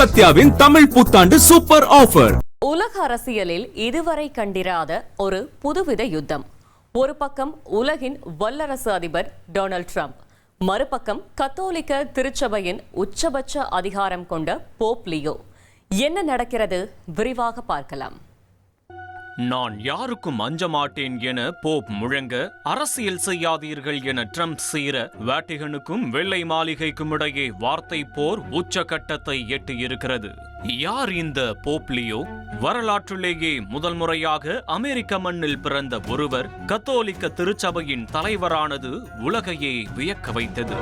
சத்யாவின் தமிழ் புத்தாண்டு super offer. உலக அரசியலில் இதுவரை கண்டிராத ஒரு புதுவித யுத்தம். ஒரு பக்கம் உலகின் வல்லரசு அதிபர் டொனால்ட் ட்ரம்ப், மறுபக்கம் கத்தோலிக்க திருச்சபையின் உச்சபட்ச அதிகாரம் கொண்ட போப் லியோ. என்ன நடக்கிறது? விரிவாக பார்க்கலாம். நான் யாருக்கும் அஞ்ச மாட்டேன் என போப் முழங்க, அரசியல் செய்யாதீர்கள் என ட்ரம்ப் சீர, வாட்டிகனுக்கும் வெள்ளை மாளிகைக்கும் இடையே வார்த்தை போர் உச்சகட்டத்தை எட்டியிருக்கிறது. யார் இந்த போப் லியோ? வரலாற்றிலேயே முதல் முறையாக அமெரிக்க மண்ணில் பிறந்த ஒருவர் கத்தோலிக்க திருச்சபையின் தலைவரானது உலகையே வியக்க வைத்தது.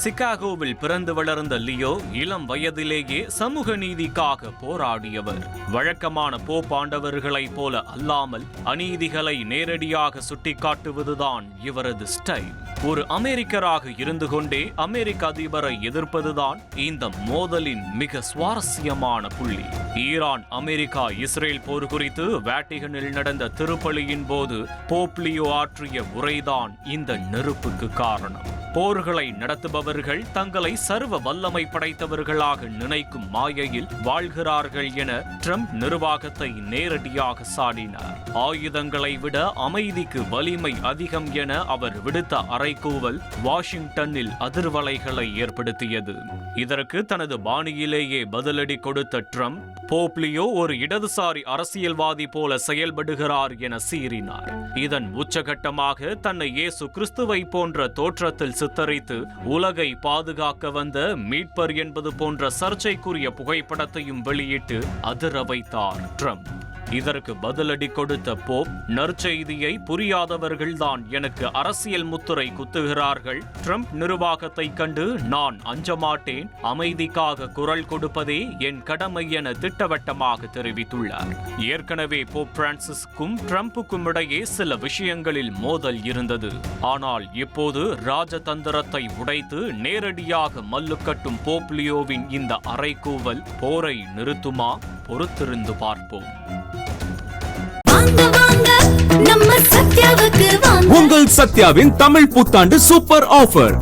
சிகாகோவில் பிறந்து வளர்ந்த லியோ இளம் வயதிலேயே சமூக நீதிக்காக போராடியவர். வழக்கமான போப் ஆண்டவர்களைப் போல அல்லாமல் அநீதிகளை நேரடியாக சுட்டிக்காட்டுவதுதான் இவரது ஸ்டைல். ஒரு அமெரிக்கராக இருந்து கொண்டே அமெரிக்க அதிபரை எதிர்ப்பதுதான் இந்த மோதலின் மிக சுவாரஸ்யமான புள்ளி. ஈரான், அமெரிக்கா, இஸ்ரேல் போர் குறித்து வாட்டிகனில் நடந்த திருப்பலியின் போது போப் லியோ ஆற்றிய உரைதான் இந்த நெருப்புக்கு காரணம். போர்களை நடத்துபவர்கள் தங்களை சர்வ வல்லமை படைத்தவர்களாக நினைக்கும் மாயையில் வாழ்கிறார்கள் என ட்ரம்ப் நிர்வாகத்தை நேரடியாக சாடினார். ஆயுதங்களை விட அமைதிக்கு வலிமை அதிகம் என அவர் விடுத்த அறைகூவல் வாஷிங்டனில் அதிர்வலைகளை ஏற்படுத்தியது. இதற்கு தனது பாணியிலேயே பதிலடி கொடுத்த ட்ரம்ப், போப் லியோ ஒரு இடதுசாரி அரசியல்வாதி போல செயல்படுகிறார் என சீறினார். இதன் உச்சகட்டமாக தன்னை இயேசு கிறிஸ்துவை போன்ற தோற்றத்தில் சித்தரித்து உலகை பாதுகாக்க வந்த மீட்பர் என்பது போன்ற சர்ச்சைக்குரிய புகைப்படத்தையும் வெளியிட்டு அதிர வைத்தார் ட்ரம்ப். இதற்கு பதிலடி கொடுத்த போப், நற்செய்தியை புரியாதவர்கள்தான் எனக்கு அரசியல் முத்திரை குத்துகிறார்கள். ட்ரம்ப் நிர்வாகத்தை கண்டு நான் அஞ்ச மாட்டேன், அமைதிக்காக குரல் கொடுப்பதே என் கடமை என திட்டவட்டமாக தெரிவித்துள்ளார். ஏற்கனவே போப் பிரான்சிஸ்க்கும் ட்ரம்புக்கும் இடையே சில விஷயங்களில் மோதல் இருந்தது. ஆனால் இப்போது ராஜதந்திரத்தை உடைத்து நேரடியாக மல்லுக்கட்டும் போப் லியோவின் இந்த அறைகூவல் போரை நிறுத்துமா? பொறுத்திருந்து பார்ப்போம். உங்கள் சத்யாவின் தமிழ் புத்தாண்டு சூப்பர் ஆஃபர்.